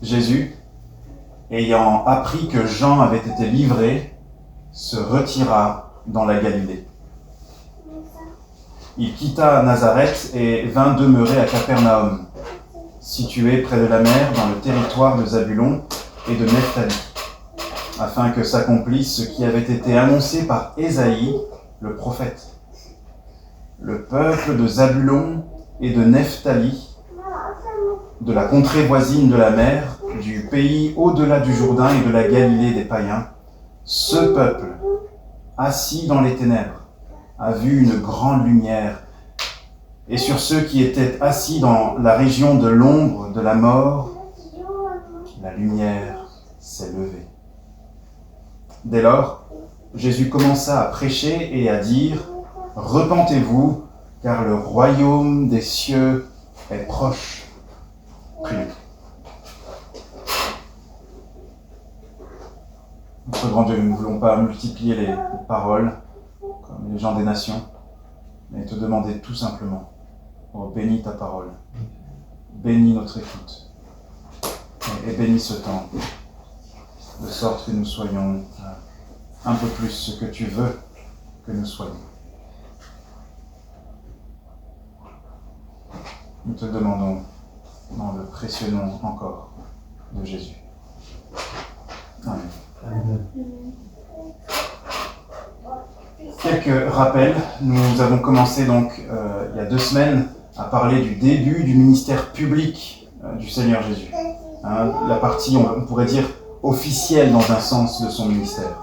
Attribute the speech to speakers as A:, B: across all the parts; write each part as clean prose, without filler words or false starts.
A: Jésus, ayant appris que Jean avait été livré, se retira dans la Galilée. Il quitta Nazareth et vint demeurer à Capernaum, situé près de la mer dans le territoire de Zabulon et de Nephtali, afin que s'accomplisse ce qui avait été annoncé par Ésaïe, le prophète. Le peuple de Zabulon et de Nephtali, de la contrée voisine de la mer, du pays au-delà du Jourdain et de la Galilée des païens, ce peuple, assis dans les ténèbres, a vu une grande lumière, et sur ceux qui étaient assis dans la région de l'ombre de la mort, la lumière s'est levée. Dès lors, Jésus commença à prêcher et à dire « Repentez-vous, car le royaume des cieux est proche. » Prions. Notre grand Dieu, nous ne voulons pas multiplier les paroles comme les gens des nations, mais te demander tout simplement, oh, bénis ta parole, bénis notre écoute, et bénis ce temps, de sorte que nous soyons un peu plus ce que tu veux que nous soyons. Nous te demandons dans le précieux nom encore de Jésus. Amen. Amen. Quelques rappels. Nous avons commencé donc il y a 2 semaines à parler du début du ministère public du Seigneur Jésus. La partie, on pourrait dire, officielle dans un sens de son ministère.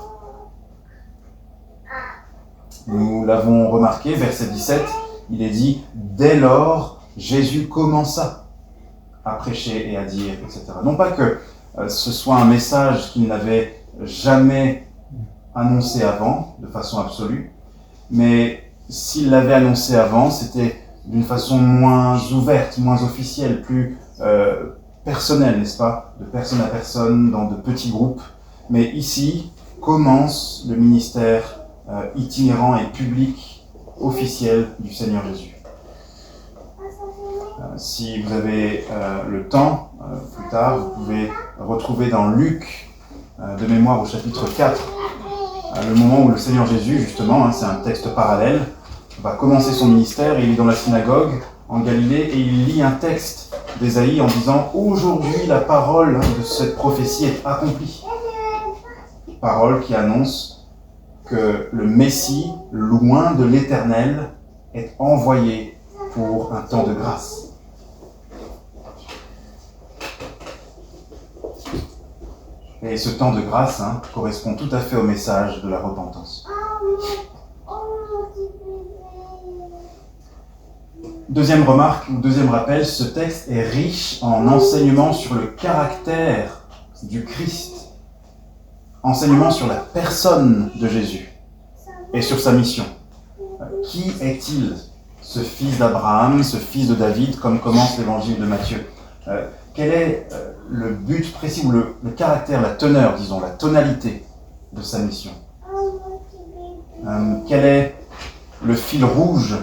A: Nous l'avons remarqué, verset 17, il est dit « Dès lors, Jésus commença à prêcher et à dire, etc. » Non pas que ce soit un message qu'il n'avait jamais annoncé avant, de façon absolue, mais s'il l'avait annoncé avant, c'était d'une façon moins ouverte, moins officielle, plus personnelle, n'est-ce pas? De personne à personne, dans de petits groupes. Mais ici commence le ministère itinérant et public, officiel du Seigneur Jésus. Si vous avez le temps, plus tard, vous pouvez retrouver dans Luc, de mémoire au chapitre 4, le moment où le Seigneur Jésus, justement, c'est un texte parallèle, va commencer son ministère et il est dans la synagogue en Galilée et il lit un texte d'Ésaïe en disant « Aujourd'hui, la parole de cette prophétie est accomplie. » Parole qui annonce que le Messie, loin de l'Éternel, est envoyé pour un temps de grâce. Et ce temps de grâce correspond tout à fait au message de la repentance. Deuxième remarque, ou deuxième rappel, ce texte est riche en enseignements sur le caractère du Christ, enseignements sur la personne de Jésus et sur sa mission. Qui est-il, ce fils d'Abraham, ce fils de David, comme commence l'évangile de Matthieu? Quel est le but précis, ou le caractère, la teneur, disons, la tonalité de sa mission? Quel est le fil rouge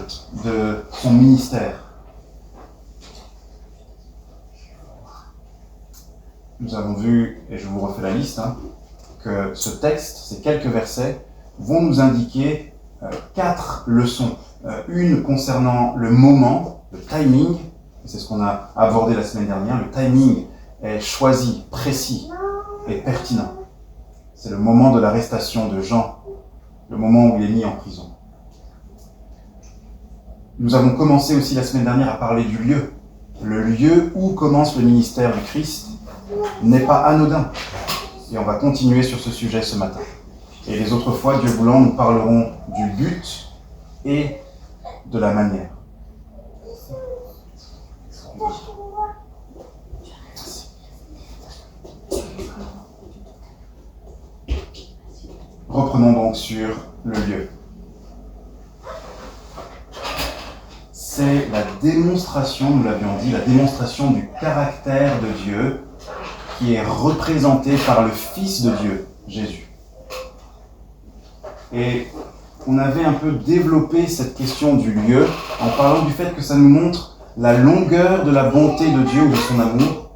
A: de son ministère? Nous avons vu, et je vous refais la liste, que ce texte, ces quelques versets, vont nous indiquer 4 leçons. Une concernant le moment, le timing, c'est ce qu'on a abordé la semaine dernière, le timing est choisi, précis et pertinent. C'est le moment de l'arrestation de Jean, le moment où il est mis en prison. Nous avons commencé aussi la semaine dernière à parler du lieu. Le lieu où commence le ministère du Christ n'est pas anodin. Et on va continuer sur ce sujet ce matin. Et les autres fois, Dieu voulant, nous parlerons du but et de la manière. Reprenons donc sur le lieu. C'est la démonstration, nous l'avions dit, la démonstration du caractère de Dieu qui est représenté par le Fils de Dieu, Jésus. Et on avait un peu développé cette question du lieu en parlant du fait que ça nous montre la longueur de la bonté de Dieu ou de son amour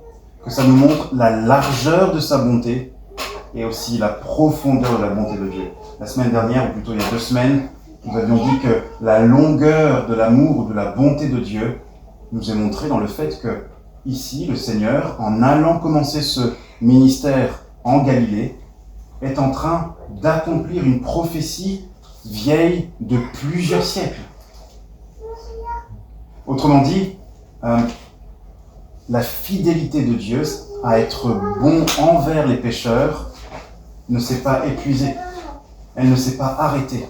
A: que ça nous montre la largeur de sa bonté et aussi la profondeur de la bonté de Dieu. La semaine dernière, ou plutôt il y a 2 semaines, nous avions dit que la longueur de l'amour ou de la bonté de Dieu nous est montrée dans le fait que, ici, le Seigneur, en allant commencer ce ministère en Galilée, est en train d'accomplir une prophétie vieille de plusieurs siècles. Autrement dit, la fidélité de Dieu à être bon envers les pécheurs ne s'est pas épuisée, elle ne s'est pas arrêtée.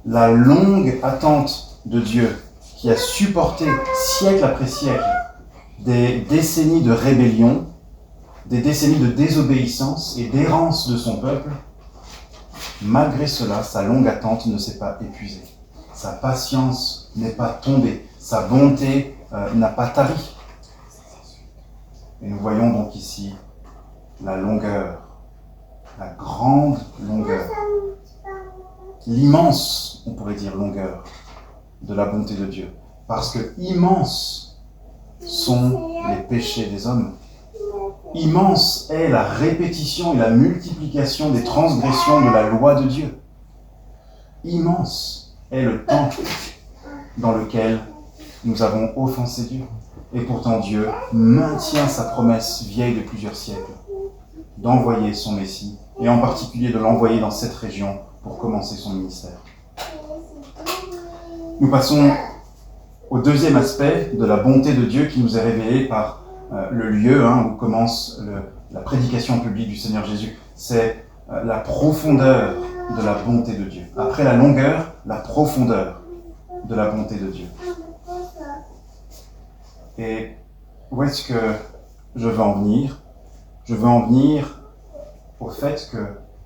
A: La longue attente de Dieu qui a supporté siècle après siècle des décennies de rébellion, des décennies de désobéissance et d'errance de son peuple, malgré cela, sa longue attente ne s'est pas épuisée. Sa patience n'est pas tombée, sa bonté n'a pas tari. Et nous voyons donc ici la longueur, la grande longueur, l'immense, on pourrait dire, longueur de la bonté de Dieu. Parce que immenses sont les péchés des hommes. Immense est la répétition et la multiplication des transgressions de la loi de Dieu. Immense est le temps dans lequel nous avons offensé Dieu. Et pourtant Dieu maintient sa promesse vieille de plusieurs siècles d'envoyer son Messie, et en particulier de l'envoyer dans cette région pour commencer son ministère. Nous passons au deuxième aspect de la bonté de Dieu qui nous est révélé par le lieu où commence la prédication publique du Seigneur Jésus. C'est la profondeur de la bonté de Dieu. Après la longueur, la profondeur de la bonté de Dieu. Et où est-ce que je veux en venir ? Je veux en venir au fait que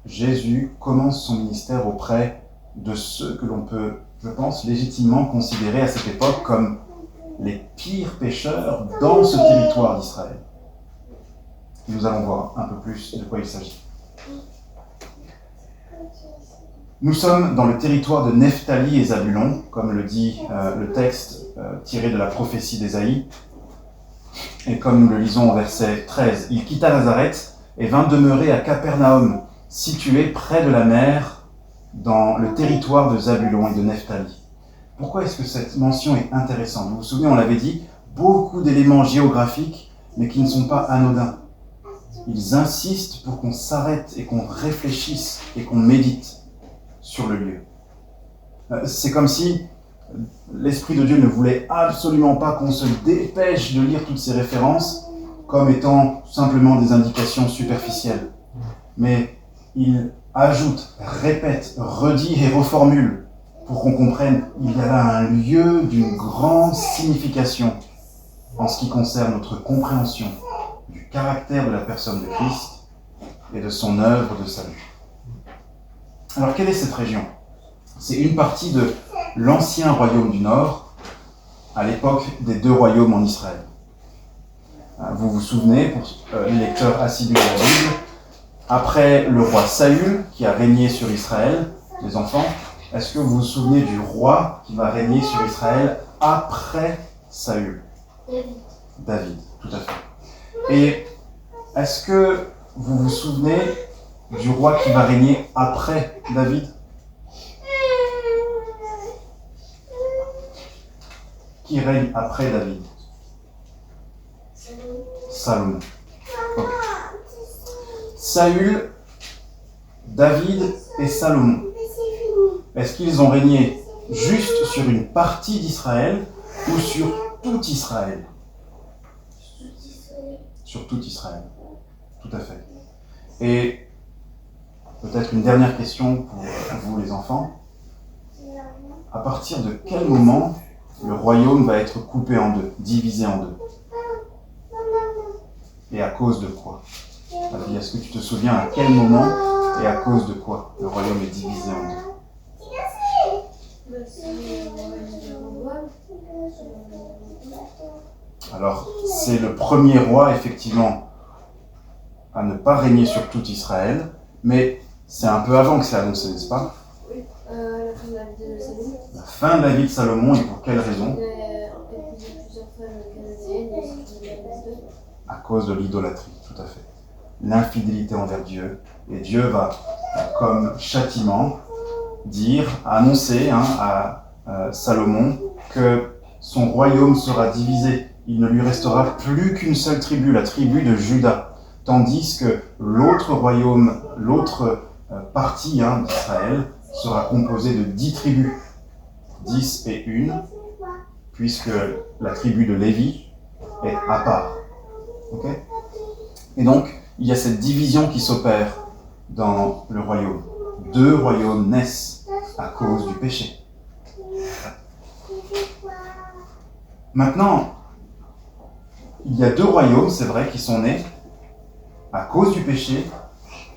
A: Jésus commence son ministère auprès de ceux que l'on peut, je pense, légitimement considérer à cette époque comme les pires pécheurs dans ce territoire d'Israël. Nous allons voir un peu plus de quoi il s'agit. Nous sommes dans le territoire de Nephtali et Zabulon, comme le dit le texte tiré de la prophétie d'Ésaïe. Et comme nous le lisons au verset 13, « Il quitta Nazareth et vint demeurer à Capernaum, situé près de la mer, dans le territoire de Zabulon et de Nephtali. » Pourquoi est-ce que cette mention est intéressante ? Vous vous souvenez, on l'avait dit, beaucoup d'éléments géographiques, mais qui ne sont pas anodins. Ils insistent pour qu'on s'arrête et qu'on réfléchisse et qu'on médite sur le lieu. C'est comme si l'Esprit de Dieu ne voulait absolument pas qu'on se dépêche de lire toutes ces références comme étant simplement des indications superficielles. Mais il ajoute, répète, redit et reformule pour qu'on comprenne qu'il y a là un lieu d'une grande signification en ce qui concerne notre compréhension du caractère de la personne de Christ et de son œuvre de salut. Alors, quelle est cette région ? C'est une partie de l'ancien royaume du Nord, à l'époque des 2 royaumes en Israël. Vous vous souvenez, pour les lecteurs assidus de la Bible, après le roi Saül qui a régné sur Israël, les enfants, est-ce que vous vous souvenez du roi qui va régner sur Israël après Saül ? David, tout à fait. Et est-ce que vous vous souvenez du roi qui va régner après David ? Qui règne après David ? Salomon. Okay. Saül, David et Salomon. Est-ce qu'ils ont régné juste sur une partie d'Israël ou sur tout Israël ? Sur tout Israël. Tout à fait. Et peut-être une dernière question pour vous les enfants. À partir de quel moment le royaume va être coupé en deux, divisé en deux ? Et à cause de quoi ? Abby, est-ce que tu te souviens à quel moment et à cause de quoi le royaume est divisé en deux ? Alors, c'est le premier roi, effectivement, à ne pas régner sur tout Israël, mais c'est un peu avant que c'est annoncé, n'est-ce pas ?
B: Oui, la fin de la vie de Salomon.
A: La fin de la vie de Salomon, et pour quelle raison ?
B: Il a épousé plusieurs femmes canadiennes et c'est une
A: à cause de l'idolâtrie, tout à fait. L'infidélité envers Dieu. Et Dieu va, comme châtiment, annoncer à Salomon que son royaume sera divisé. Il ne lui restera plus qu'une seule tribu, la tribu de Juda. Tandis que l'autre royaume, l'autre partie d'Israël sera composée de 10 tribus. 10 et 1, puisque la tribu de Lévi est à part. Okay? Et donc, il y a cette division qui s'opère dans le royaume. 2 royaumes naissent à cause du péché. Maintenant, il y a 2 royaumes, c'est vrai, qui sont nés à cause du péché,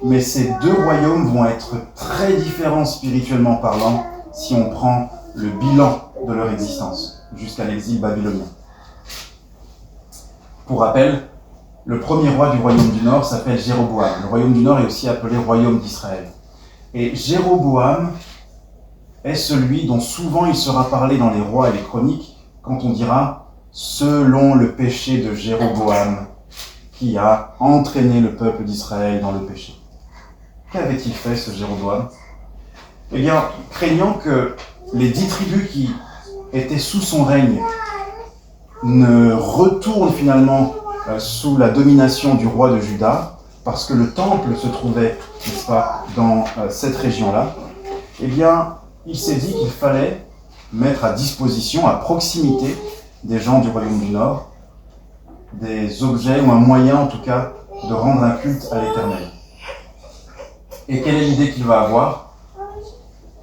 A: mais ces 2 royaumes vont être très différents spirituellement parlant si on prend le bilan de leur existence jusqu'à l'exil babylonien. Pour rappel, le premier roi du royaume du Nord s'appelle Jéroboam. Le royaume du Nord est aussi appelé royaume d'Israël. Et Jéroboam est celui dont souvent il sera parlé dans les rois et les chroniques quand on dira « selon le péché de Jéroboam qui a entraîné le peuple d'Israël dans le péché ». Qu'avait-il fait ce Jéroboam ? Eh bien, craignant que les 10 tribus qui étaient sous son règne ne retournent finalement sous la domination du roi de Juda, parce que le temple se trouvait, n'est-ce pas, dans cette région-là, eh bien, il s'est dit qu'il fallait mettre à disposition, à proximité des gens du royaume du Nord, des objets, ou un moyen en tout cas, de rendre un culte à l'Éternel. Et quelle est l'idée qu'il va avoir ?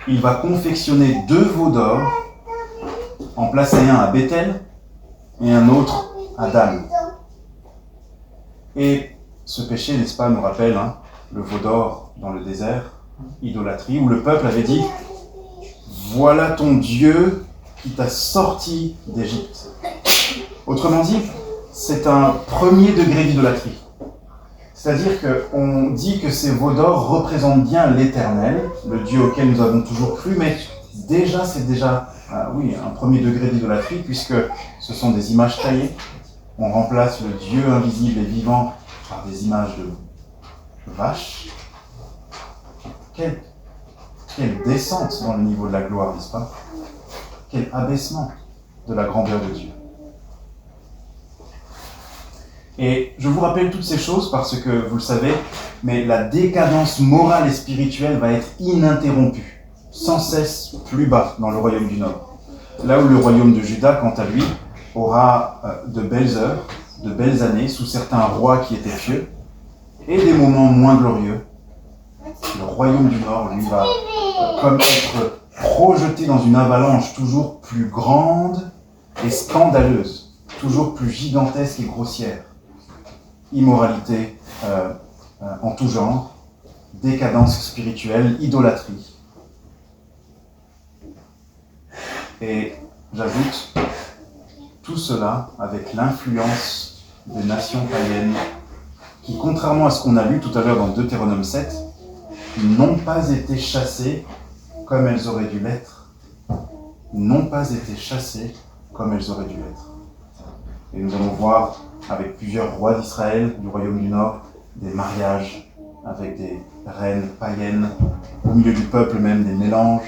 A: Il va confectionner 2 veaux d'or, en placer un à Bethel et un autre à Dan. Et ce péché, n'est-ce pas, nous rappelle le veau d'or dans le désert, idolâtrie, où le peuple avait dit « Voilà ton Dieu qui t'a sorti d'Égypte ». Autrement dit, c'est un premier degré d'idolâtrie. C'est-à-dire qu'on dit que ces veaux d'or représentent bien l'Éternel, le Dieu auquel nous avons toujours cru, mais c'est déjà un premier degré d'idolâtrie, puisque ce sont des images taillées. On remplace le Dieu invisible et vivant par des images de vaches. Quelle descente dans le niveau de la gloire, n'est-ce pas ? Quel abaissement de la grandeur de Dieu. Et je vous rappelle toutes ces choses parce que, vous le savez, mais la décadence morale et spirituelle va être ininterrompue, sans cesse plus bas dans le royaume du Nord. Là où le royaume de Juda, quant à lui, aura de belles heures, de belles années, sous certains rois qui étaient pieux, et des moments moins glorieux. Le royaume du Nord, lui, va comme être projeté dans une avalanche toujours plus grande et scandaleuse, toujours plus gigantesque et grossière. Immoralité en tout genre, décadence spirituelle, idolâtrie. Et j'ajoute, tout cela avec l'influence des nations païennes qui, contrairement à ce qu'on a lu tout à l'heure dans Deutéronome 7, n'ont pas été chassées comme elles auraient dû l'être. N'ont pas été chassées comme elles auraient dû l'être. Et nous allons voir avec plusieurs rois d'Israël, du royaume du Nord, des mariages avec des reines païennes, au milieu du peuple même des mélanges.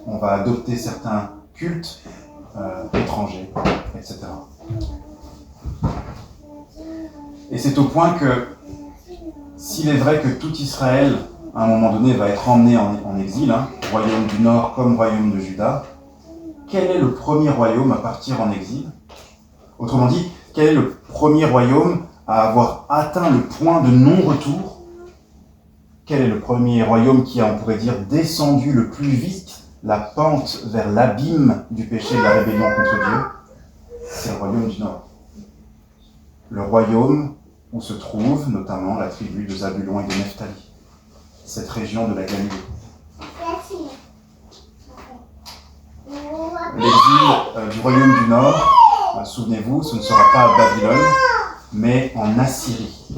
A: On va adopter certains cultes étrangers, etc. Et c'est au point que, s'il est vrai que tout Israël, à un moment donné, va être emmené en exil, royaume du Nord comme royaume de Juda, quel est le premier royaume à partir en exil ? Autrement dit, quel est le premier royaume à avoir atteint le point de non-retour ? Quel est le premier royaume qui a, on pourrait dire, descendu le plus vite la pente vers l'abîme du péché et de la rébellion contre Dieu ? C'est le royaume du Nord. Le royaume où se trouve notamment la tribu de Zabulon et de Nephtali, cette région de la Galilée. L'exil du royaume du Nord, souvenez-vous, ce ne sera pas à Babylone, mais en Assyrie,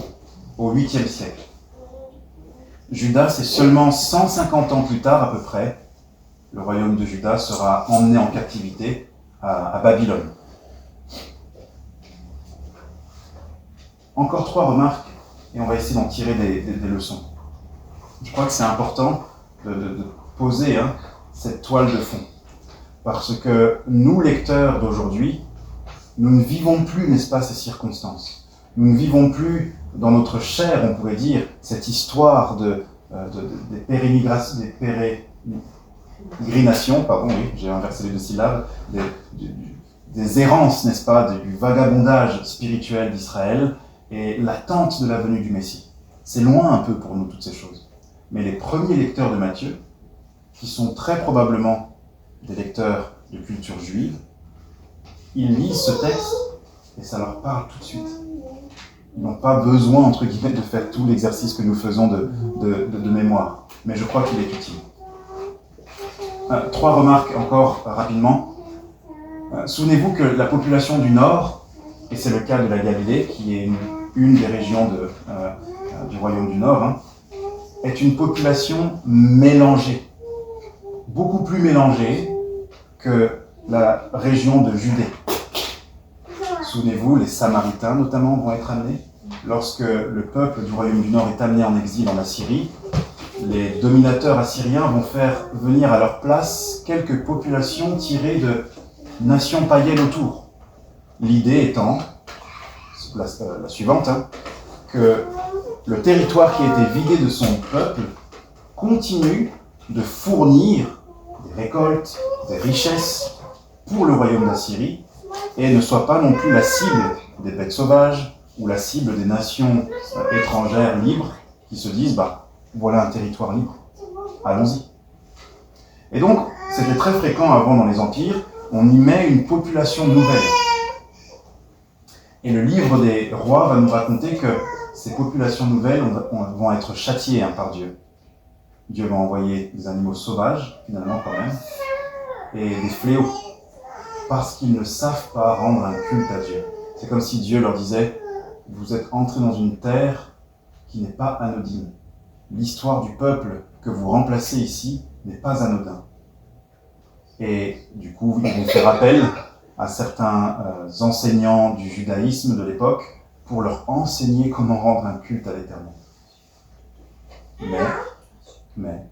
A: au 8e siècle. Juda, c'est seulement 150 ans plus tard à peu près, le royaume de Juda sera emmené en captivité à Babylone. Encore 3 remarques, et on va essayer d'en tirer des leçons. Je crois que c'est important de poser cette toile de fond. Parce que nous, lecteurs d'aujourd'hui, nous ne vivons plus, n'est-ce pas, ces circonstances. Nous ne vivons plus dans notre chair, on pourrait dire, cette histoire des pérégrinations, pardon, oui, j'ai inversé les 2 syllabes, des errances, n'est-ce pas, du vagabondage spirituel d'Israël et l'attente de la venue du Messie. C'est loin un peu pour nous, toutes ces choses. Mais les premiers lecteurs de Matthieu, qui sont très probablement des lecteurs de culture juive, ils lisent ce texte et ça leur parle tout de suite. Ils n'ont pas besoin, entre guillemets, de faire tout l'exercice que nous faisons de mémoire. Mais je crois qu'il est utile. 3 remarques encore rapidement. Souvenez-vous que la population du Nord, et c'est le cas de la Galilée, qui est une des régions du royaume du Nord, est une population mélangée. Beaucoup plus mélangée que la région de Judée. Souvenez-vous, les Samaritains notamment vont être amenés. Lorsque le peuple du royaume du Nord est amené en exil en Assyrie, les dominateurs assyriens vont faire venir à leur place quelques populations tirées de nations païennes autour. L'idée étant, la suivante, que le territoire qui a été vidé de son peuple continue de fournir des récoltes, des richesses pour le royaume d'Assyrie et ne soit pas non plus la cible des bêtes sauvages ou la cible des nations étrangères libres qui se disent voilà un territoire libre, allons-y. Et donc, c'était très fréquent avant dans les empires, on y met une population nouvelle. Et le livre des rois va nous raconter que ces populations nouvelles vont être châtiées par Dieu. Dieu va envoyer des animaux sauvages, finalement quand même, et des fléaux, parce qu'ils ne savent pas rendre un culte à Dieu. C'est comme si Dieu leur disait, vous êtes entrés dans une terre qui n'est pas anodine. L'histoire du peuple que vous remplacez ici n'est pas anodin. Et du coup, ils vont faire appel à certains enseignants du judaïsme de l'époque pour leur enseigner comment rendre un culte à l'Éternel. Mais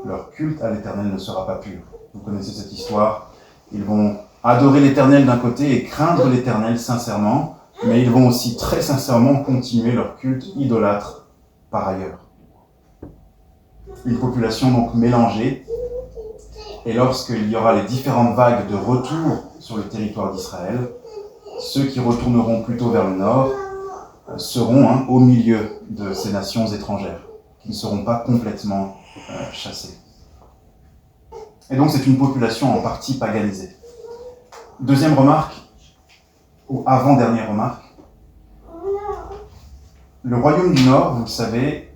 A: leur culte à l'Éternel ne sera pas pur. Vous connaissez cette histoire. Ils vont adorer l'Éternel d'un côté et craindre l'Éternel sincèrement, mais ils vont aussi très sincèrement continuer leur culte idolâtre par ailleurs. Une population donc mélangée, et lorsqu'il y aura les différentes vagues de retour sur le territoire d'Israël, ceux qui retourneront plutôt vers le nord seront au milieu de ces nations étrangères, qui ne seront pas complètement chassées. Et donc c'est une population en partie paganisée. Deuxième remarque, ou avant-dernière remarque, le royaume du Nord, vous le savez,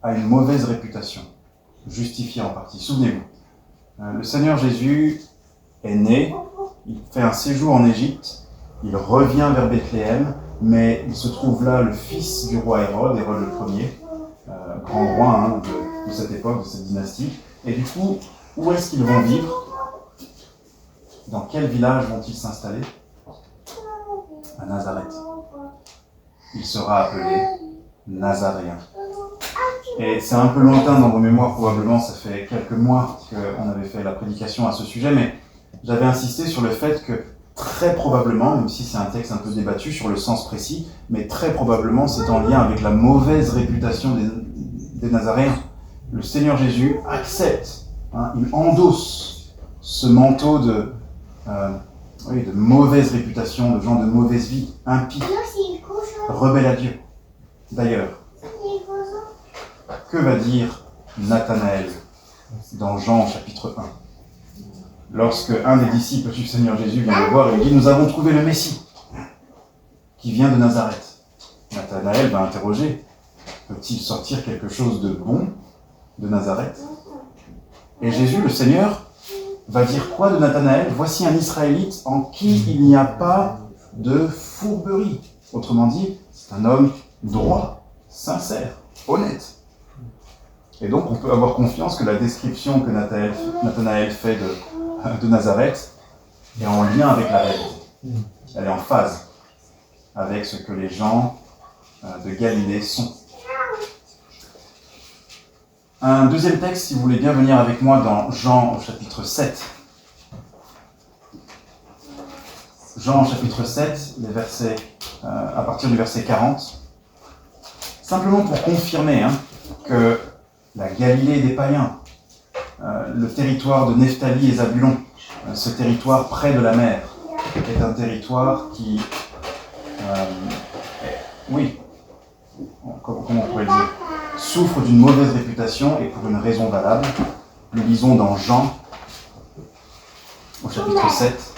A: a une mauvaise réputation, justifiée en partie. Souvenez-vous, le Seigneur Jésus est né, il fait un séjour en Égypte, il revient vers Bethléem, mais il se trouve là le fils du roi Hérode le Ier, grand roi de cette époque, de cette dynastie. Et du coup, où est-ce qu'ils vont vivre? Dans quel village vont-ils s'installer? À Nazareth. Il sera appelé Nazaréen. Et c'est un peu lointain dans vos mémoires, probablement, ça fait quelques mois qu'on avait fait la prédication à ce sujet, mais j'avais insisté sur le fait que très probablement, même si c'est un texte un peu débattu sur le sens précis, mais très probablement c'est en lien avec la mauvaise réputation des Nazaréens. Le Seigneur Jésus accepte, il endosse ce manteau de mauvaise réputation, de gens de mauvaise vie, impies, rebelles à Dieu. D'ailleurs, que va dire Nathanaël dans Jean chapitre 1 ? Lorsque un des disciples du Seigneur Jésus vient le voir et lui dit « Nous avons trouvé le Messie, qui vient de Nazareth ». Nathanaël va interroger « Peut-il sortir quelque chose de bon de Nazareth ?» Et Jésus, le Seigneur, va dire quoi de Nathanaël ? « Voici un Israélite en qui il n'y a pas de fourberie. » Autrement dit, c'est un homme droit, sincère, honnête. Et donc on peut avoir confiance que la description que Nathanaël fait de Nazareth est en lien avec la réalité. Elle est en phase avec ce que les gens de Galilée sont. Un deuxième texte, si vous voulez bien venir avec moi dans Jean au chapitre 7. Jean au chapitre 7, les versets, à partir du verset 40. Simplement pour confirmer que la Galilée des païens, le territoire de Nephtali et Zabulon, ce territoire près de la mer, est un territoire qui, comment on pourrait le dire, souffre d'une mauvaise réputation et pour une raison valable. Nous lisons dans Jean, au chapitre 7.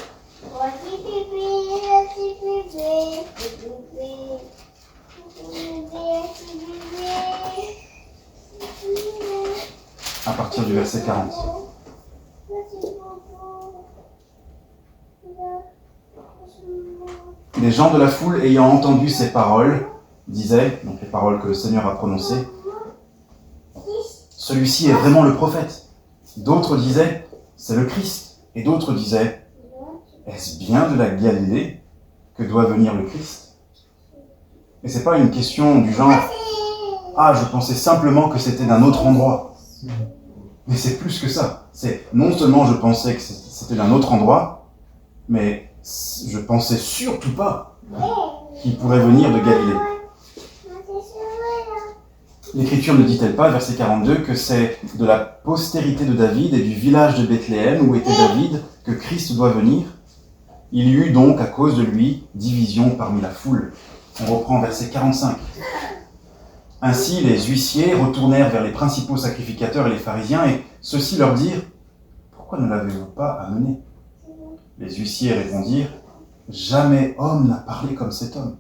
A: À partir du verset 40. Les gens de la foule ayant entendu ces paroles disaient, donc les paroles que le Seigneur a prononcées, celui-ci est vraiment le prophète. D'autres disaient, c'est le Christ. Et d'autres disaient, est-ce bien de la Galilée que doit venir le Christ? Et c'est pas une question du genre, ah, je pensais simplement que c'était d'un autre endroit. Mais c'est plus que ça. C'est non seulement je pensais que c'était d'un autre endroit, mais je pensais surtout pas qu'il pourrait venir de Galilée. L'Écriture ne dit-elle pas, verset 42, que c'est de la postérité de David et du village de Bethléem où était David que Christ doit venir? Il y eut donc, à cause de lui, division parmi la foule. On reprend verset 45. Ainsi, les huissiers retournèrent vers les principaux sacrificateurs et les pharisiens, et ceux-ci leur dirent, « Pourquoi ne l'avez-vous pas amené ?» Les huissiers répondirent, « Jamais homme n'a parlé comme cet homme. »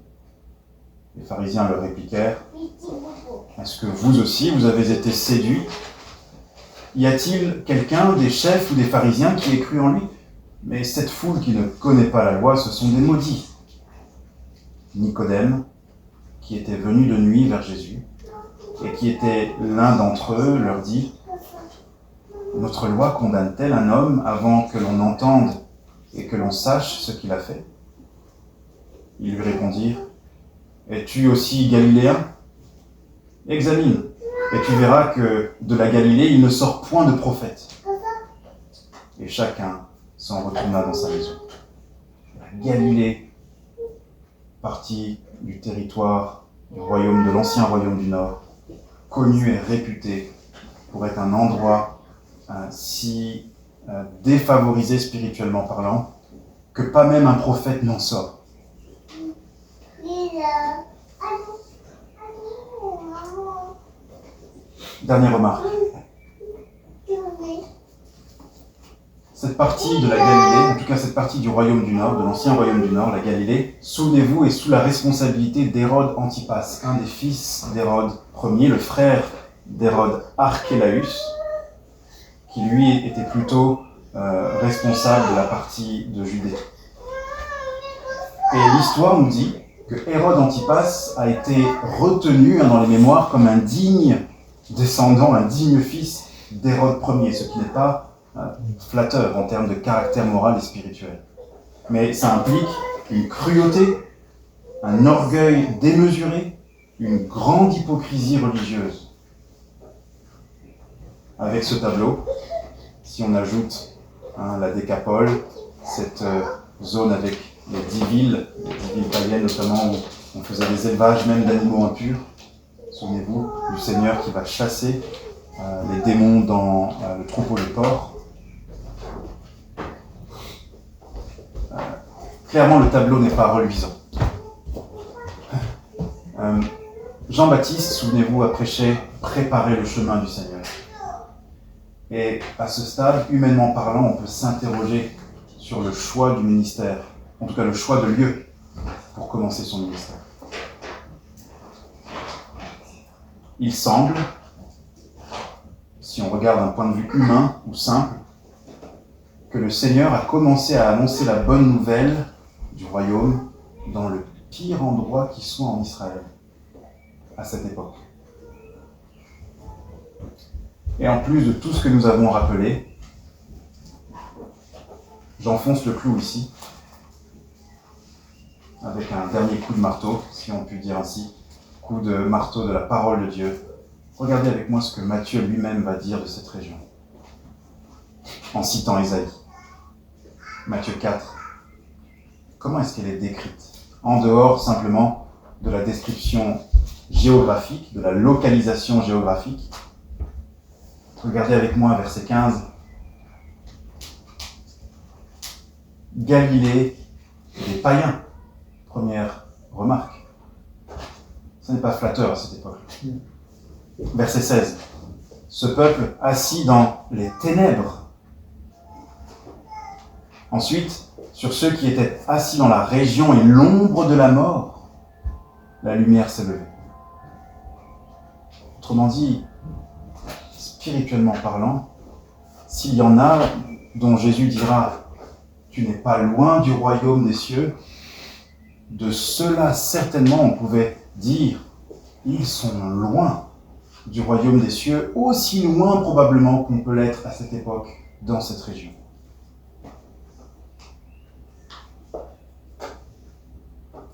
A: Les pharisiens leur répliquèrent, « Est-ce que vous aussi, vous avez été séduits? Y a-t-il quelqu'un des chefs ou des pharisiens qui ait cru en lui? Mais cette foule qui ne connaît pas la loi, ce sont des maudits. » Nicodème, qui était venu de nuit vers Jésus, et qui était l'un d'entre eux, leur dit, « Notre loi condamne-t-elle un homme avant que l'on entende et que l'on sache ce qu'il a fait ?» Ils lui répondirent, « Es-tu aussi galiléen? Examine, et tu verras que de la Galilée il ne sort point de prophète. » Et chacun s'en retourna dans sa maison. La Galilée, partie du territoire du royaume, de l'ancien royaume du Nord, connu et réputé pour être un endroit si défavorisé spirituellement parlant, que pas même un prophète n'en sort. Dernière remarque. Cette partie de la Galilée, en tout cas cette partie du royaume du Nord, de l'ancien royaume du Nord, la Galilée, souvenez-vous, est sous la responsabilité d'Hérode Antipas, un des fils d'Hérode Ier, le frère d'Hérode Archélaüs, qui lui était plutôt responsable de la partie de Judée. Et l'histoire nous dit que Hérode Antipas a été retenu dans les mémoires comme un digne descendant, un digne fils d'Hérode Ier, ce qui n'est pas flatteur en termes de caractère moral et spirituel. Mais ça implique une cruauté, un orgueil démesuré, une grande hypocrisie religieuse. Avec ce tableau, si on ajoute la Décapole, cette zone avec les 10 villes païennes notamment, où on faisait des élevages même d'animaux impurs, souvenez-vous du Seigneur qui va chasser les démons dans le troupeau de porcs. Clairement, le tableau n'est pas reluisant. Jean-Baptiste, souvenez-vous, a prêché « Préparez le chemin du Seigneur ». Et à ce stade, humainement parlant, on peut s'interroger sur le choix du ministère, en tout cas le choix de lieu pour commencer son ministère. Il semble, si on regarde d'un point de vue humain ou simple, que le Seigneur a commencé à annoncer la bonne nouvelle du royaume dans le pire endroit qui soit en Israël à cette époque. Et en plus de tout ce que nous avons rappelé, j'enfonce le clou ici, avec un dernier coup de marteau, si on peut dire ainsi, coup de marteau de la parole de Dieu. Regardez avec moi ce que Matthieu lui-même va dire de cette région, en citant Ésaïe. Matthieu 4. Comment est-ce qu'elle est décrite? En dehors simplement de la description géographique, de la localisation géographique. Regardez avec moi verset 15. Galilée des païens. Première remarque. Ce n'est pas flatteur à cette époque. Verset 16. Ce peuple assis dans les ténèbres. Ensuite, sur ceux qui étaient assis dans la région et l'ombre de la mort, la lumière s'est levée. Autrement dit, spirituellement parlant, s'il y en a dont Jésus dira « Tu n'es pas loin du royaume des cieux », de ceux-là, certainement, on pouvait dire « Ils sont loin du royaume des cieux », aussi loin probablement qu'on peut l'être à cette époque dans cette région.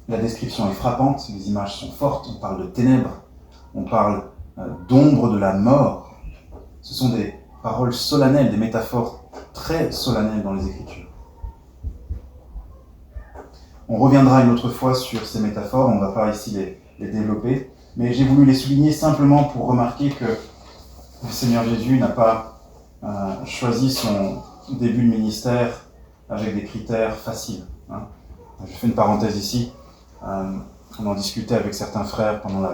A: La description est frappante, les images sont fortes, on parle de ténèbres, on parle d'ombre de la mort. Ce sont des paroles solennelles, des métaphores très solennelles dans les Écritures. On reviendra une autre fois sur ces métaphores, on ne va pas ici les développer, mais j'ai voulu les souligner simplement pour remarquer que le Seigneur Jésus n'a pas choisi son début de ministère avec des critères faciles. Je fais une parenthèse ici. On en discutait avec certains frères pendant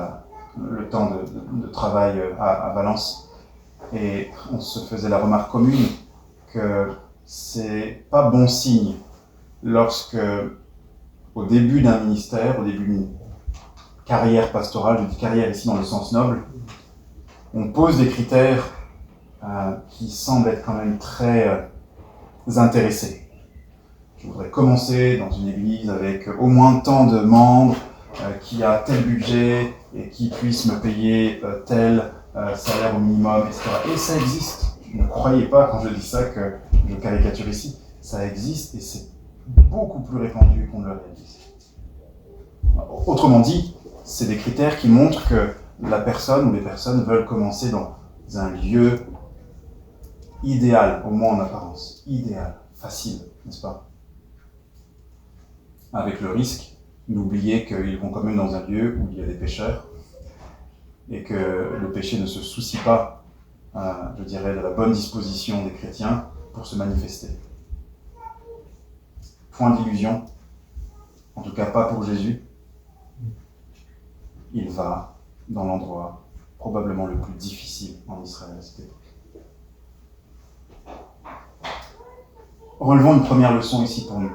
A: le temps de travail à Valence, et on se faisait la remarque commune que c'est pas bon signe lorsque, au début d'un ministère, au début d'une carrière pastorale, je dis carrière ici dans le sens noble, on pose des critères qui semblent être quand même très intéressés. Je voudrais commencer dans une église avec au moins tant de membres, qui a tel budget et qui puisse me payer tel salaire au minimum, etc. Et ça existe. Ne croyez pas quand je dis ça que je caricature ici. Ça existe et c'est beaucoup plus répandu qu'on ne le réalise. Autrement dit, c'est des critères qui montrent que la personne ou les personnes veulent commencer dans un lieu idéal, au moins en apparence. Idéal, facile, n'est-ce pas? Avec le risque d'oublier qu'ils vont quand même dans un lieu où il y a des pécheurs et que le péché ne se soucie pas, je dirais, de la bonne disposition des chrétiens pour se manifester. Point d'illusion, en tout cas pas pour Jésus. Il va dans l'endroit probablement le plus difficile en Israël à cette époque. Relevons une première leçon ici pour nous.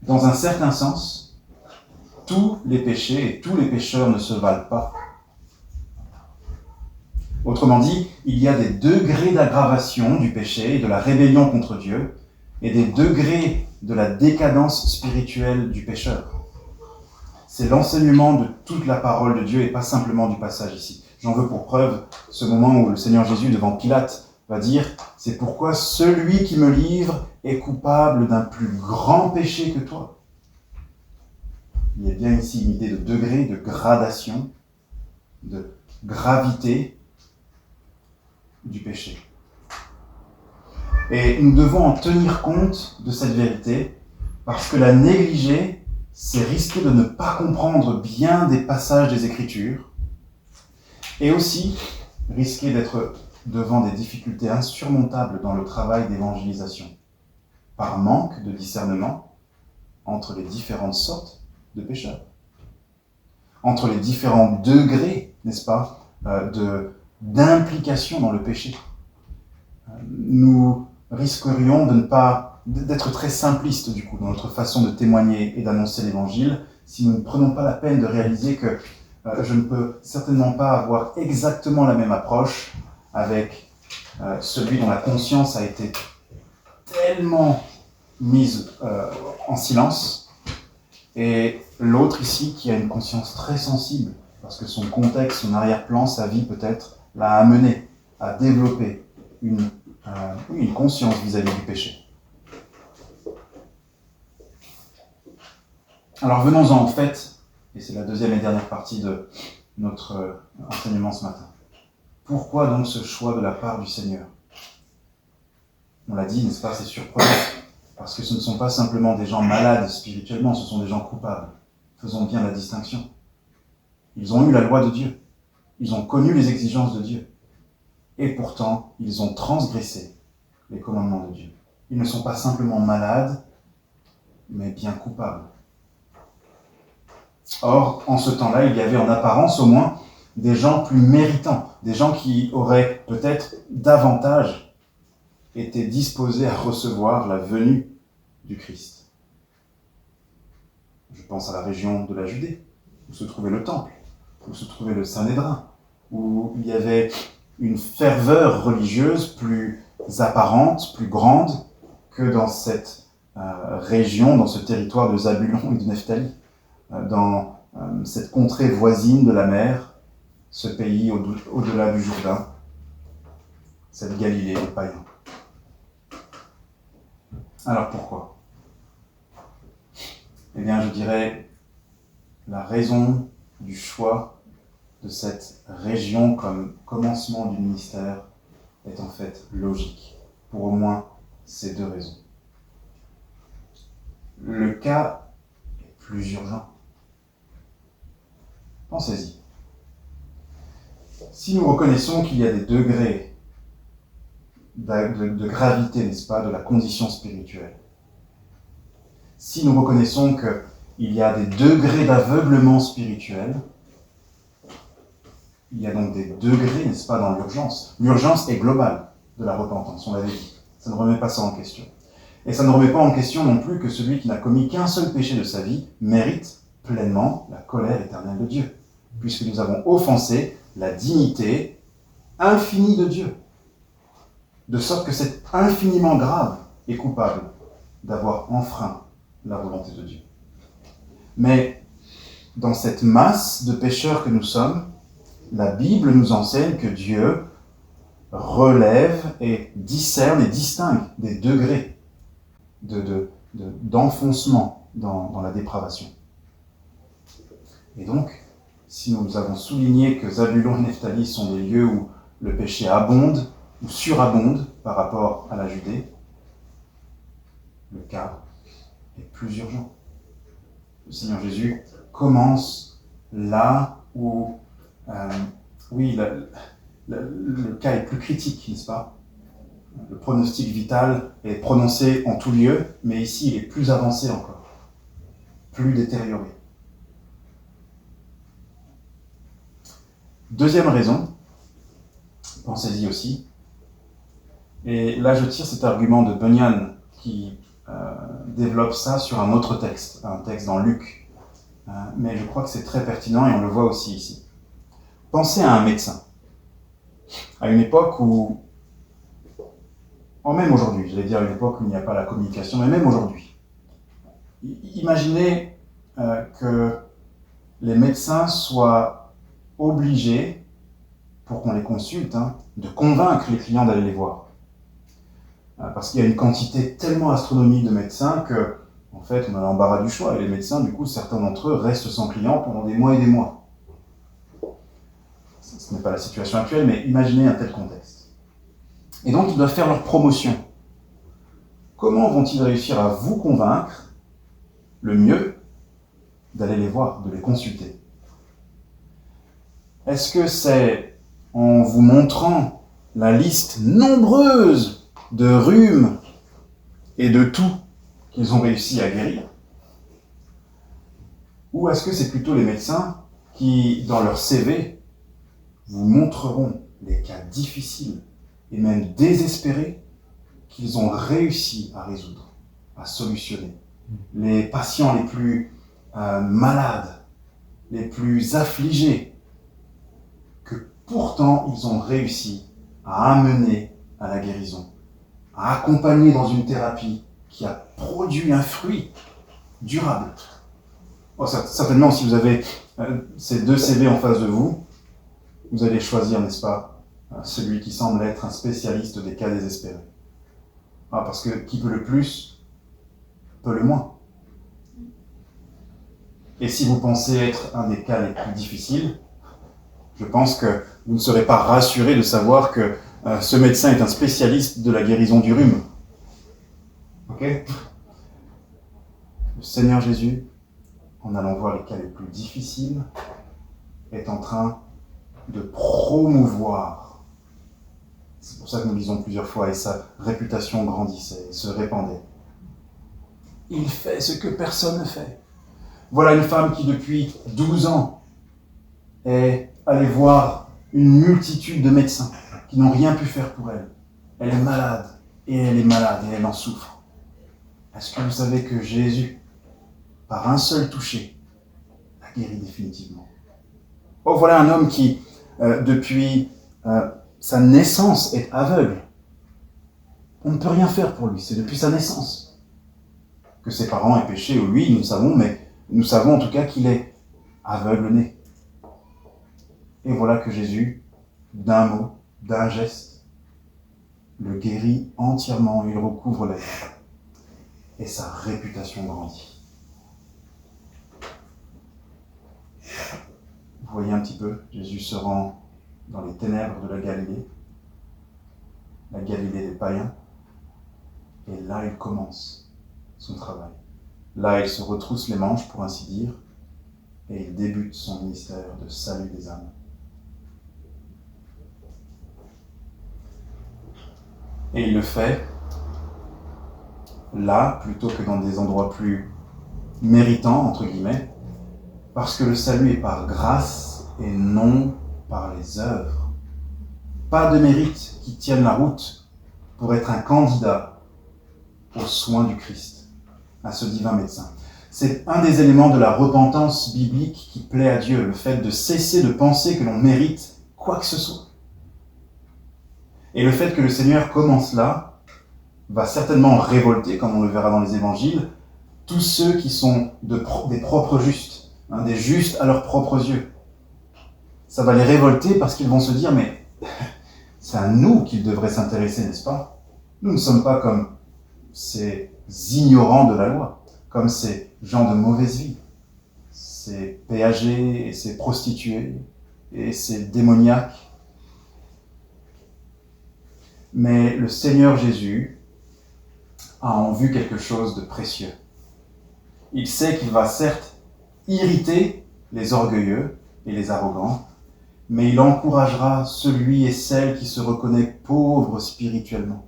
A: Dans un certain sens, tous les péchés et tous les pécheurs ne se valent pas. Autrement dit, il y a des degrés d'aggravation du péché et de la rébellion contre Dieu, et des degrés de la décadence spirituelle du pécheur. C'est l'enseignement de toute la parole de Dieu et pas simplement du passage ici. J'en veux pour preuve ce moment où le Seigneur Jésus, devant Pilate, va dire « C'est pourquoi celui qui me livre est coupable d'un plus grand péché que toi. » Il y a bien ici une idée de degré, de gradation, de gravité du péché. Et nous devons en tenir compte de cette vérité, parce que la négliger, c'est risquer de ne pas comprendre bien des passages des Écritures, et aussi risquer d'être devant des difficultés insurmontables dans le travail d'évangélisation, par manque de discernement entre les différentes sortes de pécheurs, entre les différents degrés, n'est-ce pas, d'implication dans le péché. Nous risquerions d'être très simplistes du coup dans notre façon de témoigner et d'annoncer l'évangile si nous ne prenons pas la peine de réaliser que je ne peux certainement pas avoir exactement la même approche avec celui dont la conscience a été tellement mise en silence, et l'autre ici qui a une conscience très sensible, parce que son contexte, son arrière-plan, sa vie peut-être, l'a amené à développer une conscience vis-à-vis du péché. Alors venons-en en fait, et c'est la deuxième et dernière partie de notre enseignement ce matin. Pourquoi donc ce choix de la part du Seigneur? On l'a dit, n'est-ce pas, c'est surprenant, parce que ce ne sont pas simplement des gens malades spirituellement, ce sont des gens coupables. Faisons bien la distinction. Ils ont eu la loi de Dieu, ils ont connu les exigences de Dieu, et pourtant, ils ont transgressé les commandements de Dieu. Ils ne sont pas simplement malades, mais bien coupables. Or, en ce temps-là, il y avait en apparence au moins des gens plus méritants, des gens qui auraient peut-être davantage été disposés à recevoir la venue du Christ. Je pense à la région de la Judée, où se trouvait le temple, où se trouvait le Sanhédrin, où il y avait une ferveur religieuse plus apparente, plus grande que dans cette région, dans ce territoire de Zabulon et de Nephtali, dans cette contrée voisine de la mer, ce pays au-delà du Jourdain, cette Galilée des païens. Alors pourquoi? Eh bien, je dirais la raison du choix de cette région comme commencement du ministère est en fait logique, pour au moins ces deux raisons. Le cas est plus urgent. Pensez-y. Si nous reconnaissons qu'il y a des degrés de gravité, n'est-ce pas, de la condition spirituelle, si nous reconnaissons qu'il y a des degrés d'aveuglement spirituel, il y a donc des degrés, n'est-ce pas, dans l'urgence. L'urgence est globale de la repentance, on l'avait dit. Ça ne remet pas ça en question. Et ça ne remet pas en question non plus que celui qui n'a commis qu'un seul péché de sa vie mérite pleinement la colère éternelle de Dieu, puisque nous avons offensé la dignité infinie de Dieu, de sorte que c'est infiniment grave et coupable d'avoir enfreint la volonté de Dieu. Mais dans cette masse de pécheurs que nous sommes, la Bible nous enseigne que Dieu relève et discerne et distingue des degrés d'enfoncement dans la dépravation. Et donc, si nous avons souligné que Zabulon et Nephtali sont des lieux où le péché abonde ou surabonde par rapport à la Judée, le cas est plus urgent. Le Seigneur Jésus commence là où, le cas est plus critique, n'est-ce pas? Le pronostic vital est prononcé en tout lieu, mais ici il est plus avancé encore, plus détérioré. Deuxième raison, pensez-y aussi, et là je tire cet argument de Bunyan qui développe ça sur un autre texte, un texte dans Luc, mais je crois que c'est très pertinent et on le voit aussi ici. Pensez à un médecin, à une époque où, même aujourd'hui, j'allais dire une époque où il n'y a pas la communication, mais même aujourd'hui, imaginez que les médecins soient obligés, pour qu'on les consulte, de convaincre les clients d'aller les voir. Parce qu'il y a une quantité tellement astronomique de médecins que, en fait, on a l'embarras du choix. Et les médecins, du coup, certains d'entre eux restent sans clients pendant des mois et des mois. Ce n'est pas la situation actuelle, mais imaginez un tel contexte. Et donc, ils doivent faire leur promotion. Comment vont-ils réussir à vous convaincre, le mieux, d'aller les voir, de les consulter? Est-ce que c'est en vous montrant la liste nombreuse de rhumes et de toux qu'ils ont réussi à guérir? Ou est-ce que c'est plutôt les médecins qui, dans leur CV, vous montreront les cas difficiles et même désespérés qu'ils ont réussi à résoudre, à solutionner? Les patients les plus malades, les plus affligés, que pourtant ils ont réussi à amener à la guérison, à accompagner dans une thérapie qui a produit un fruit durable. Certainement, si vous avez ces deux CV en face de vous, vous allez choisir, n'est-ce pas, celui qui semble être un spécialiste des cas désespérés. Parce que qui peut le plus, peut le moins. Et si vous pensez être un des cas les plus difficiles, je pense que vous ne serez pas rassuré de savoir que ce médecin est un spécialiste de la guérison du rhume. Ok ? Le Seigneur Jésus, en allant voir les cas les plus difficiles, est en train de promouvoir. C'est pour ça que nous lisons plusieurs fois, et sa réputation grandissait et se répandait. Il fait ce que personne ne fait. Voilà une femme qui, depuis 12 ans, est allée voir une multitude de médecins qui n'ont rien pu faire pour elle. Elle est malade, et elle en souffre. Est-ce que vous savez que Jésus, par un seul toucher, l'a guéri définitivement? Oh, voilà un homme qui, depuis sa naissance, est aveugle. On ne peut rien faire pour lui, c'est depuis sa naissance. Que ses parents aient péché ou lui, nous savons, mais nous savons en tout cas qu'il est aveugle-né. Et voilà que Jésus, d'un mot, d'un geste, le guérit entièrement, il recouvre la vie. Et sa réputation grandit. Vous voyez un petit peu, Jésus se rend dans les ténèbres de la Galilée des païens, et là il commence son travail. Là il se retrousse les manches, pour ainsi dire, et il débute son ministère de salut des âmes. Et il le fait là, plutôt que dans des endroits plus méritants, entre guillemets, parce que le salut est par grâce et non par les œuvres. Pas de mérite qui tienne la route pour être un candidat aux soins du Christ, à ce divin médecin. C'est un des éléments de la repentance biblique qui plaît à Dieu, le fait de cesser de penser que l'on mérite quoi que ce soit. Et le fait que le Seigneur commence là va certainement révolter, comme on le verra dans les évangiles, tous ceux qui sont des propres justes, des justes à leurs propres yeux. Ça va les révolter parce qu'ils vont se dire, mais c'est à nous qu'il devrait s'intéresser, n'est-ce pas? Nous ne sommes pas comme ces ignorants de la loi, comme ces gens de mauvaise vie, ces péagés et ces prostituées et ces démoniaques. Mais le Seigneur Jésus a en vue quelque chose de précieux. Il sait qu'il va certes irriter les orgueilleux et les arrogants, mais il encouragera celui et celle qui se reconnaît pauvre spirituellement,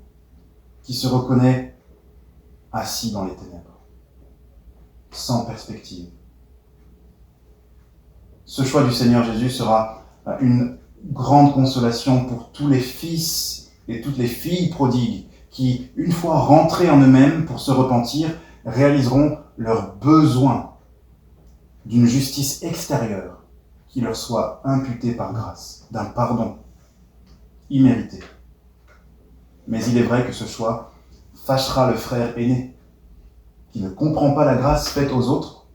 A: qui se reconnaît assis dans les ténèbres, sans perspective. Ce choix du Seigneur Jésus sera une grande consolation pour tous les fils et toutes les filles prodigues qui, une fois rentrés en eux-mêmes pour se repentir, réaliseront leur besoin d'une justice extérieure qui leur soit imputée par grâce, d'un pardon immérité. Mais il est vrai que ce choix fâchera le frère aîné, qui ne comprend pas la grâce faite aux autres,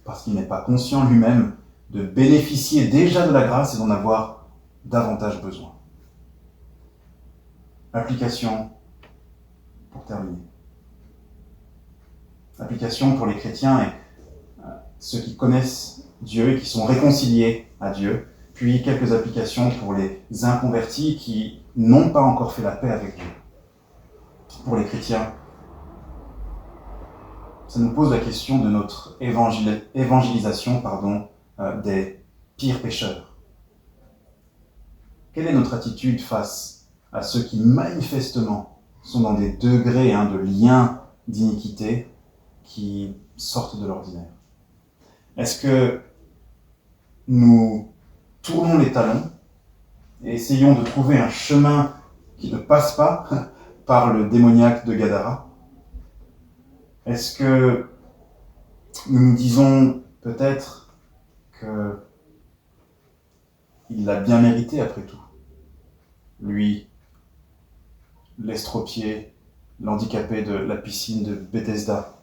A: parce qu'il n'est pas conscient lui-même de bénéficier déjà de la grâce et d'en avoir davantage besoin. Application, pour terminer. Application pour les chrétiens et ceux qui connaissent Dieu et qui sont réconciliés à Dieu, puis quelques applications pour les inconvertis qui n'ont pas encore fait la paix avec Dieu. Pour les chrétiens, ça nous pose la question de notre évangélisation des pires pécheurs. Quelle est notre attitude face à ceux qui manifestement sont dans des degrés de liens d'iniquité qui sortent de l'ordinaire? Est-ce que nous tournons les talons et essayons de trouver un chemin qui ne passe pas par le démoniaque de Gadara? Est-ce que nous nous disons peut-être qu'il l'a bien mérité après tout? Lui, l'estropié, l'handicapé de la piscine de Bethesda.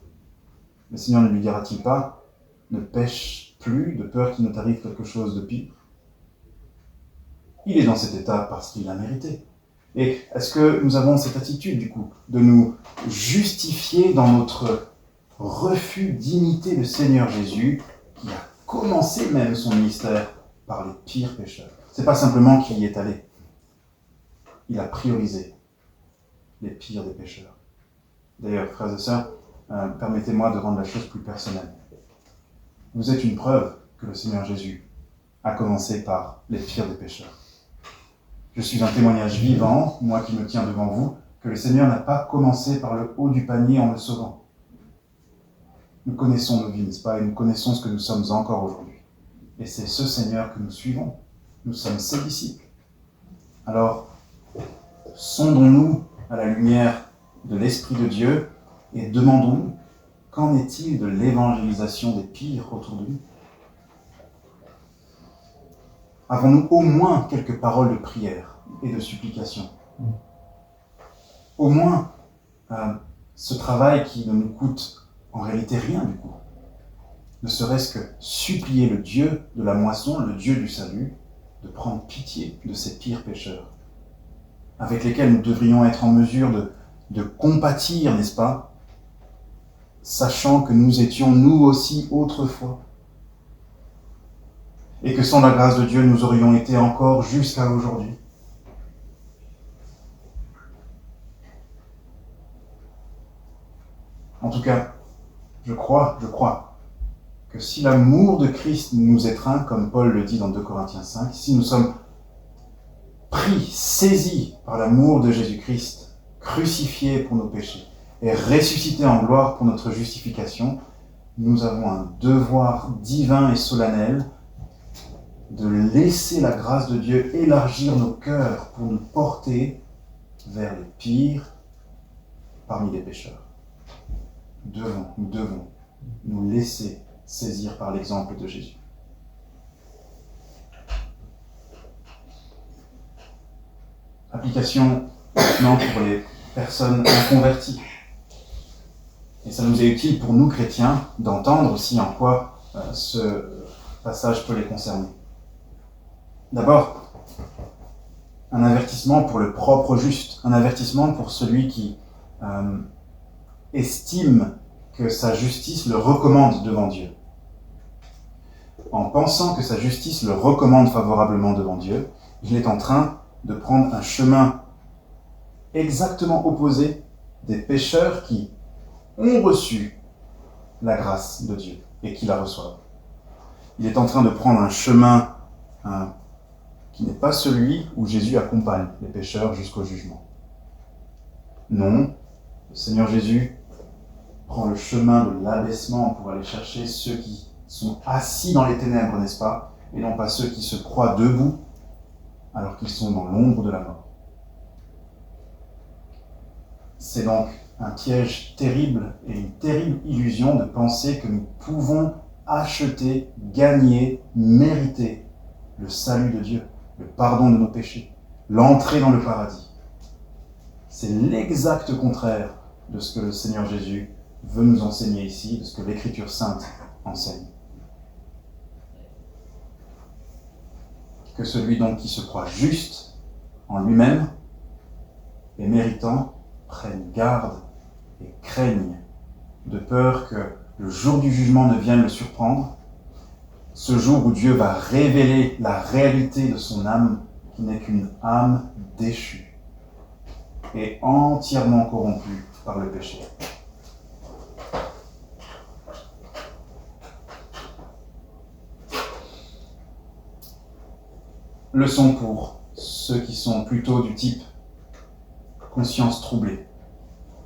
A: Le Seigneur ne lui dira-t-il pas: ne pêche plus de peur qu'il ne t'arrive quelque chose de pire? Il est dans cet état parce qu'il l'a mérité. Et est-ce que nous avons cette attitude, du coup, de nous justifier dans notre refus d'imiter le Seigneur Jésus, qui a commencé même son ministère par les pires pécheurs. Ce n'est pas simplement qu'il y est allé. Il a priorisé les pires des pécheurs. D'ailleurs, frères et sœurs, permettez-moi de rendre la chose plus personnelle. Vous êtes une preuve que le Seigneur Jésus a commencé par les pires des pécheurs. Je suis un témoignage vivant, moi qui me tiens devant vous, que le Seigneur n'a pas commencé par le haut du panier en le sauvant. Nous connaissons nos vies, n'est-ce pas, et nous connaissons ce que nous sommes encore aujourd'hui. Et c'est ce Seigneur que nous suivons. Nous sommes ses disciples. Alors, sondons-nous à la lumière de l'Esprit de Dieu et demandons-nous, qu'en est-il de l'évangélisation des pires autour de nous? Avons-nous au moins quelques paroles de prière et de supplication? Au moins ce travail qui ne nous coûte en réalité rien du coup. Ne serait-ce que supplier le Dieu de la moisson, le Dieu du salut, de prendre pitié de ces pires pécheurs, avec lesquels nous devrions être en mesure de compatir, n'est-ce pas, sachant que nous étions nous aussi autrefois, et que sans la grâce de Dieu, nous aurions été encore jusqu'à aujourd'hui. En tout cas, je crois que si l'amour de Christ nous étreint, comme Paul le dit dans 2 Corinthiens 5, si nous sommes pris, saisis par l'amour de Jésus-Christ, crucifié pour nos péchés et ressuscité en gloire pour notre justification, nous avons un devoir divin et solennel de laisser la grâce de Dieu élargir nos cœurs pour nous porter vers les pires parmi les pécheurs. Nous devons nous laisser saisir par l'exemple de Jésus. Application maintenant pour les personnes inconverties. Et ça nous est utile pour nous chrétiens d'entendre aussi en quoi ce passage peut les concerner. D'abord, un avertissement pour le propre juste, un avertissement pour celui qui estime que sa justice le recommande devant Dieu. En pensant que sa justice le recommande favorablement devant Dieu, il est en train de prendre un chemin exactement opposé des pécheurs qui ont reçu la grâce de Dieu et qui la reçoivent. Il est en train de prendre un chemin qui n'est pas celui où Jésus accompagne les pécheurs jusqu'au jugement. Non, le Seigneur Jésus prend le chemin de l'abaissement pour aller chercher ceux qui sont assis dans les ténèbres, n'est-ce pas, et non pas ceux qui se croient debout alors qu'ils sont dans l'ombre de la mort. C'est donc un piège terrible et une terrible illusion de penser que nous pouvons acheter, gagner, mériter le salut de Dieu, le pardon de nos péchés, l'entrée dans le paradis. C'est l'exact contraire de ce que le Seigneur Jésus veut nous enseigner ici, de ce que l'Écriture sainte enseigne. Que celui donc qui se croit juste en lui-même et méritant prenne garde et craigne, de peur que le jour du jugement ne vienne le surprendre, ce jour où Dieu va révéler la réalité de son âme, qui n'est qu'une âme déchue et entièrement corrompue par le péché. Leçon pour ceux qui sont plutôt du type conscience troublée.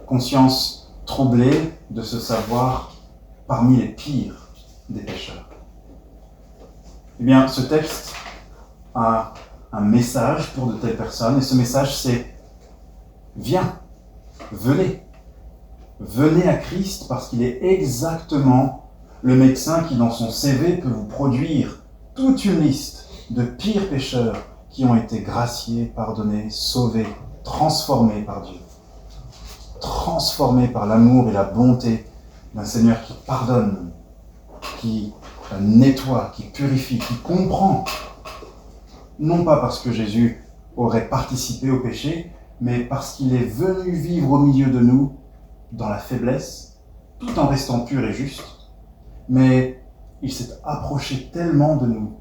A: Conscience troublée de se savoir parmi les pires des pécheurs. Eh bien, ce texte a un message pour de telles personnes, et ce message c'est « Viens, venez, venez à Christ parce qu'il est exactement le médecin qui dans son CV peut vous produire toute une liste de pires pécheurs qui ont été graciés, pardonnés, sauvés, transformés par Dieu. Transformés par l'amour et la bonté d'un Seigneur qui pardonne, qui nettoie, qui purifie, qui comprend. Non pas parce que Jésus aurait participé au péché, mais parce qu'il est venu vivre au milieu de nous dans la faiblesse tout en restant pur et juste, mais il s'est approché tellement de nous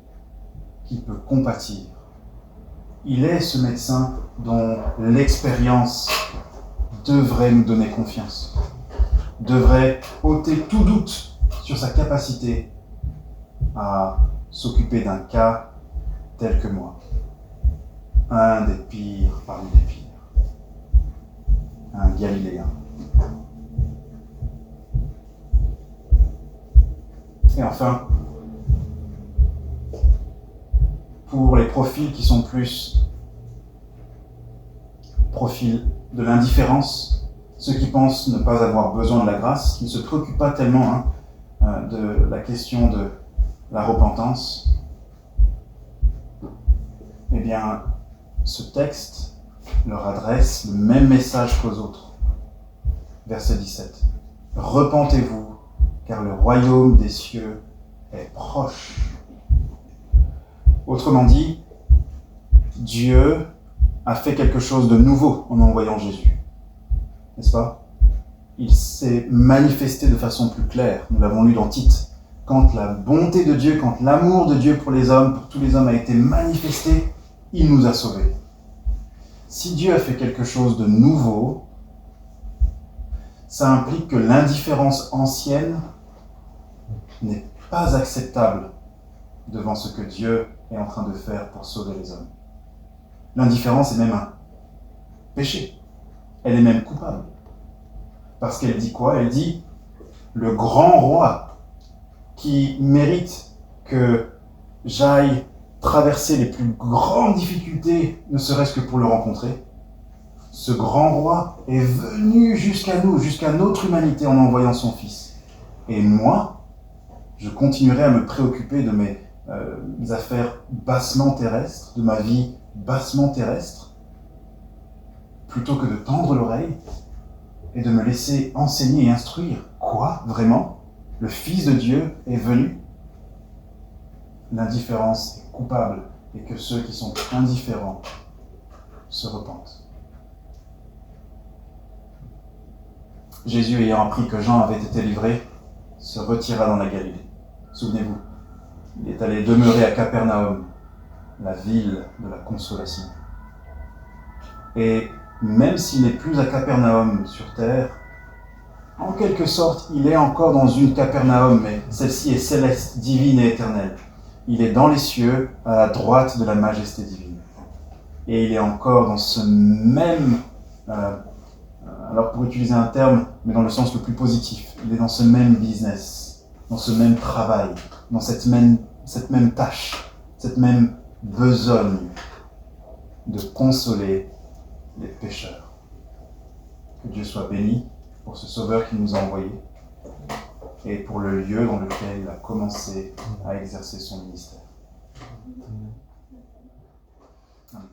A: qu'il peut compatir. Il est ce médecin dont l'expérience devrait nous donner confiance, devrait ôter tout doute sur sa capacité à s'occuper d'un cas tel que moi. Un des pires parmi les pires. Un Galiléen. Et enfin, pour les profils qui sont plus profils de l'indifférence, ceux qui pensent ne pas avoir besoin de la grâce, qui ne se préoccupent pas tellement de la question de la repentance, eh bien, ce texte leur adresse le même message qu'aux autres. Verset 17. Repentez-vous, car le royaume des cieux est proche. Autrement dit, Dieu a fait quelque chose de nouveau en envoyant Jésus. N'est-ce pas? Il s'est manifesté de façon plus claire. Nous l'avons lu dans Tite. Quand la bonté de Dieu, quand l'amour de Dieu pour les hommes, pour tous les hommes a été manifesté, il nous a sauvés. Si Dieu a fait quelque chose de nouveau, ça implique que l'indifférence ancienne n'est pas acceptable devant ce que Dieu est en train de faire pour sauver les hommes. L'indifférence est même un péché. Elle est même coupable. Parce qu'elle dit quoi? Elle dit, le grand roi qui mérite que j'aille traverser les plus grandes difficultés, ne serait-ce que pour le rencontrer, ce grand roi est venu jusqu'à nous, jusqu'à notre humanité en envoyant son Fils. Et moi, je continuerai à me préoccuper de mes affaires bassement terrestres, de ma vie bassement terrestre, plutôt que de tendre l'oreille et de me laisser enseigner et instruire. Quoi? Vraiment? Le Fils de Dieu est venu? L'indifférence est coupable et que ceux qui sont indifférents se repentent. Jésus, ayant appris que Jean avait été livré, se retira dans la Galilée. Souvenez-vous, il est allé demeurer à Capernaum, la ville de la consolation. Et même s'il n'est plus à Capernaum sur terre, en quelque sorte, il est encore dans une Capernaum, mais celle-ci est céleste, divine et éternelle. Il est dans les cieux, à la droite de la majesté divine. Et il est encore dans ce même, alors pour utiliser un terme, mais dans le sens le plus positif, il est dans ce même business, dans ce même travail, dans cette même tâche, cette même besogne de consoler les pécheurs. Que Dieu soit béni pour ce Sauveur qui nous a envoyés et pour le lieu dans lequel il a commencé à exercer son ministère. Amen.